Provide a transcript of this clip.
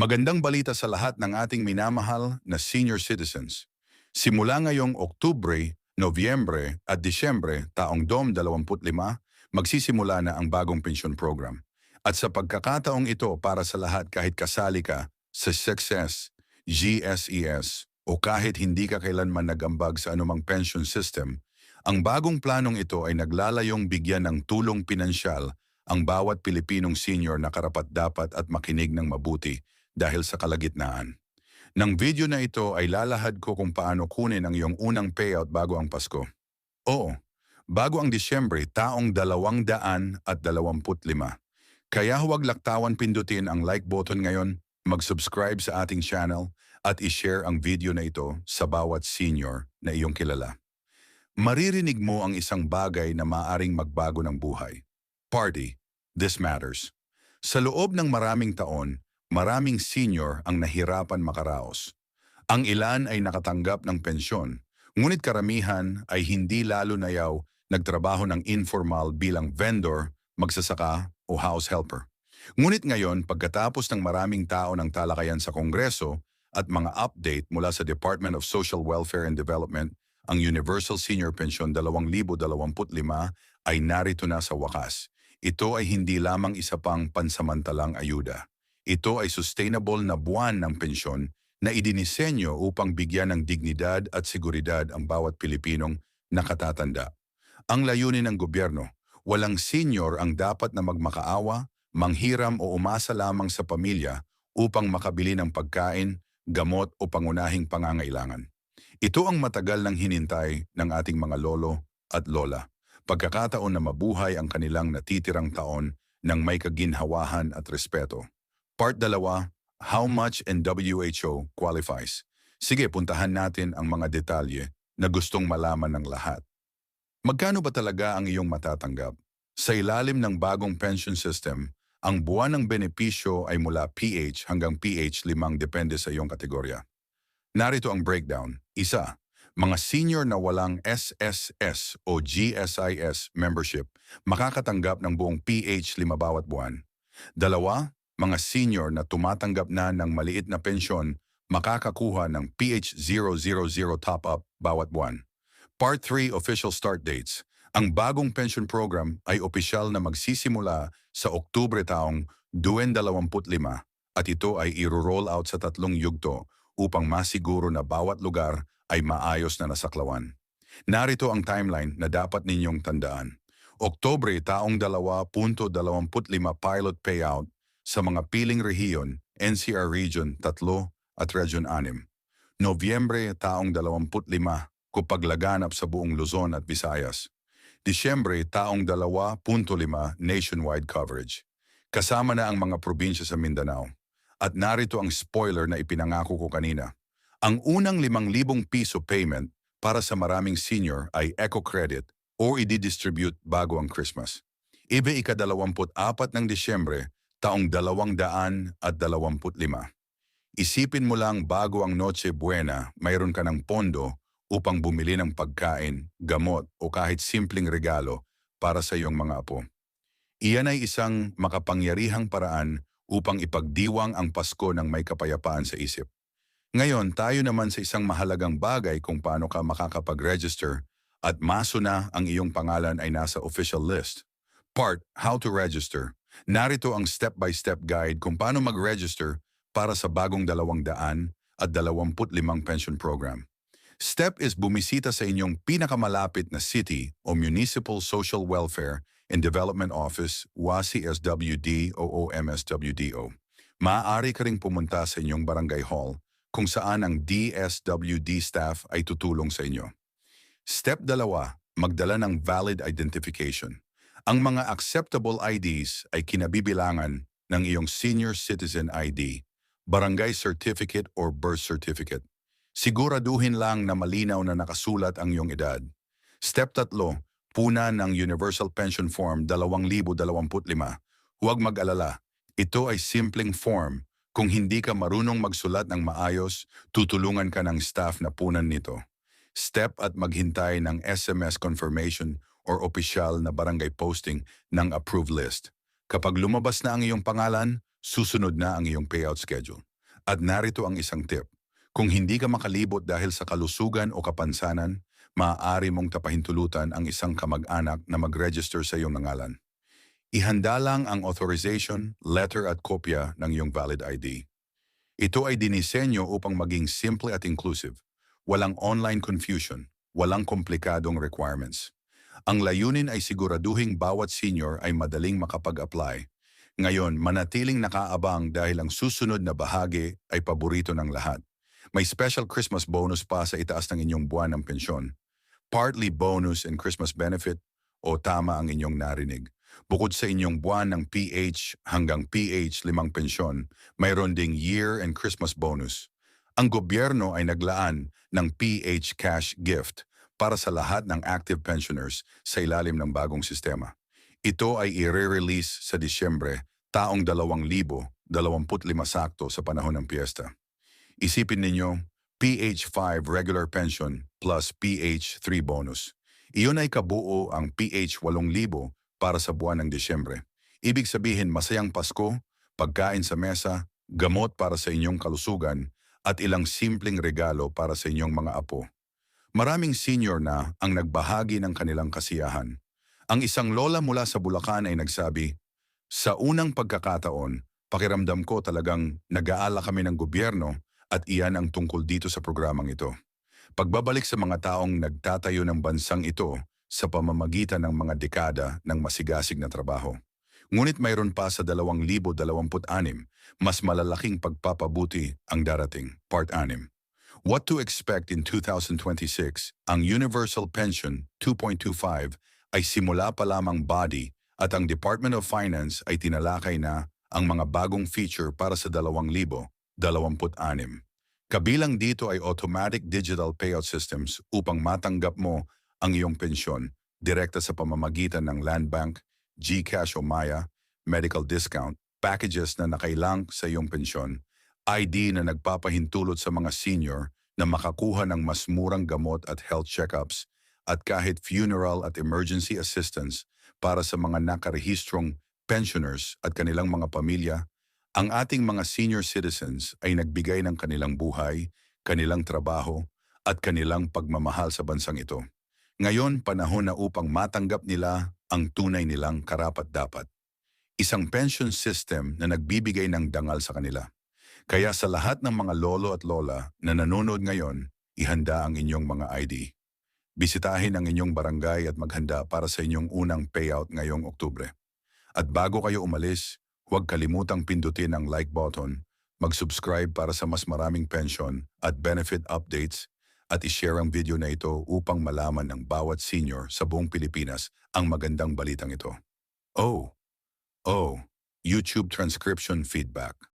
Magandang balita sa lahat ng ating minamahal na senior citizens. Simula ngayong Oktubre, Nobyembre at Disyembre taong 2025, magsisimula na ang bagong pensyon program. At sa pagkakataong ito para sa lahat kahit kasali ka sa Success, GSES o kahit hindi ka kailanman nagambag sa anumang pension system, ang bagong planong ito ay naglalayong bigyan ng tulong pinansyal ang bawat Pilipinong senior na karapat-dapat at makinig ng mabuti dahil sa kalagitnaan. Nang video na ito ay lalahad ko kung paano kunin ang iyong unang payout bago ang Pasko. Oo, bago ang Disyembre taong 2025. Kaya huwag laktawan pindutin ang like button ngayon, mag-subscribe sa ating channel at i-share ang video na ito sa bawat senior na iyong kilala. Maririnig mo ang isang bagay na maaring magbago ng buhay. Party, this matters. Sa loob ng maraming taon, maraming senior ang nahirapan makaraos. Ang ilan ay nakatanggap ng pensyon, ngunit karamihan ay hindi lalo nayaw nagtrabaho ng informal bilang vendor, magsasaka o house helper. Ngunit ngayon, pagkatapos ng maraming tao ng talakayan sa Kongreso at mga update mula sa Department of Social Welfare and Development, ang Universal Senior Pension 2025 ay narito na sa wakas. Ito ay hindi lamang isa pang pansamantalang ayuda. Ito ay sustainable na buwan ng pensyon na idinisenyo upang bigyan ng dignidad at seguridad ang bawat Pilipinong nakatatanda. Ang layunin ng gobyerno, walang senior ang dapat na magmakaawa, manghiram o umasa lamang sa pamilya upang makabili ng pagkain, gamot o pangunahing pangangailangan. Ito ang matagal nang hinintay ng ating mga lolo at lola. Pagkakataon na mabuhay ang kanilang natitirang taon ng may kaginhawahan at respeto. Part 2, How much and WHO qualifies? Sige, puntahan natin ang mga detalye na gustong malaman ng lahat. Magkano ba talaga ang iyong matatanggap? Sa ilalim ng bagong pension system, ang buwan ng benepisyo ay mula PH hanggang PH5 depende sa iyong kategorya. Narito ang breakdown. 1. Mga senior na walang SSS o GSIS membership makakatanggap ng buong PH5 bawat buwan. 2. Mga senior na tumatanggap na ng maliit na pensyon makakakuha ng PH000 top-up bawat buwan. Part 3 Official Start Dates. Ang bagong pension program ay opisyal na magsisimula sa Oktubre taong 2025 at ito ay i-roll out sa 3 yugto upang masiguro na bawat lugar ay maayos na nasaklawan. Narito ang timeline na dapat ninyong tandaan. Oktubre taong 2.25 pilot payout sa mga piling rehiyon, NCR Region 3 at Region 6. Nobyembre taong 25 kupaglaganap sa buong Luzon at Visayas. Disyembre taong 2.5 nationwide coverage. Kasama na ang mga probinsya sa Mindanao. At narito ang spoiler na ipinangako ko kanina. Ang unang 5,000 piso payment para sa maraming senior ay eco credit o i-distribute bago ang Christmas. ika-24 ng Disyembre taong 2025. Isipin mo lang bago ang Noche Buena, mayroon ka ng pondo upang bumili ng pagkain, gamot o kahit simpleng regalo para sa iyong mga apo. Iyan ay isang makapangyarihang paraan upang ipagdiwang ang Pasko ng may kapayapaan sa isip. Ngayon, tayo naman sa isang mahalagang bagay kung paano ka makakapag-register at maso na ang iyong pangalan ay nasa official list. Part, How to Register. Narito ang step-by-step guide kung paano mag-register para sa bagong 225 pension program. Step is bumisita sa inyong pinakamalapit na city o Municipal Social Welfare and Development Office, WASI-SWD o OMSWDO. Maaari ka ring pumunta sa inyong barangay hall kung saan ang DSWD staff ay tutulong sa inyo. Step 2, magdala ng valid identification. Ang mga acceptable IDs ay kinabibilangan ng iyong Senior Citizen ID, Barangay Certificate or Birth Certificate. Siguraduhin lang na malinaw na nakasulat ang iyong edad. Step 3, puna ng Universal Pension Form 2025. Huwag mag-alala, ito ay simpleng form. Kung hindi ka marunong magsulat ng maayos, tutulungan ka ng staff na punan nito. Step at maghintay ng SMS confirmation or opisyal na barangay posting ng approved list. Kapag lumabas na ang iyong pangalan, susunod na ang iyong payout schedule. At narito ang isang tip. Kung hindi ka makalibot dahil sa kalusugan o kapansanan, maaari mong tapahintulutan ang isang kamag-anak na mag-register sa iyong ngalan. Ihanda lang ang authorization, letter at kopya ng iyong valid ID. Ito ay dinisenyo upang maging simple at inclusive. Walang online confusion, walang komplikadong requirements. Ang layunin ay siguraduhing bawat senior ay madaling makapag-apply. Ngayon, manatiling nakaabang dahil ang susunod na bahagi ay paborito ng lahat. May special Christmas bonus pa sa itaas ng inyong buwan ng pensyon. Partly bonus and Christmas benefit o tama ang inyong narinig. Bukod sa inyong buwan ng PH hanggang PH 5 pensyon, mayroon ding year and Christmas bonus. Ang gobyerno ay naglaan ng PH Cash Gift para sa lahat ng active pensioners sa ilalim ng bagong sistema. Ito ay i-release sa Disyembre, taong 2025 sakto sa panahon ng piyesta. Isipin ninyo, PH5 regular pension plus PH3 bonus. Iyon ay kabuo ang PH 8,000 para sa buwan ng Disyembre. Ibig sabihin masayang Pasko, pagkain sa mesa, gamot para sa inyong kalusugan, at ilang simpleng regalo para sa inyong mga apo. Maraming senior na ang nagbahagi ng kanilang kasiyahan. Ang isang lola mula sa Bulacan ay nagsabi, "Sa unang pagkakataon, pakiramdam ko talagang nag-aala kami ng gobyerno at iyan ang tungkol dito sa programang ito. Pagbabalik sa mga taong nagtatayo ng bansang ito sa pamamagitan ng mga dekada ng masigasig na trabaho. Ngunit mayroon pa sa 2026, mas malalaking pagpapabuti ang darating, Part 6. What to expect in 2026, ang Universal Pension 2.25 ay simula pa lamang body at ang Department of Finance ay tinalakay na ang mga bagong feature para sa 2026. Kabilang dito ay automatic digital payout systems upang matanggap mo ang iyong pensyon direkta sa pamamagitan ng Land Bank, GCash o Maya, medical discount, packages na nakailang sa iyong pensyon, ID na nagpapahintulot sa mga senior na makakuha ng mas murang gamot at health checkups, at kahit funeral at emergency assistance para sa mga nakarehistrong pensioners at kanilang mga pamilya. Ang ating mga senior citizens ay nagbigay ng kanilang buhay, kanilang trabaho, at kanilang pagmamahal sa bansang ito. Ngayon, panahon na upang matanggap nila ang tunay nilang karapat-dapat. Isang pension system na nagbibigay ng dangal sa kanila. Kaya sa lahat ng mga lolo at lola na nanonood ngayon, ihanda ang inyong mga ID. Bisitahin ang inyong barangay at maghanda para sa inyong unang payout ngayong Oktubre. At bago kayo umalis, huwag kalimutang pindutin ang like button, mag-subscribe para sa mas maraming pension at benefit updates, at ishare ang video na ito upang malaman ng bawat senior sa buong Pilipinas ang magandang balitang ito. Oh, YouTube transcription feedback.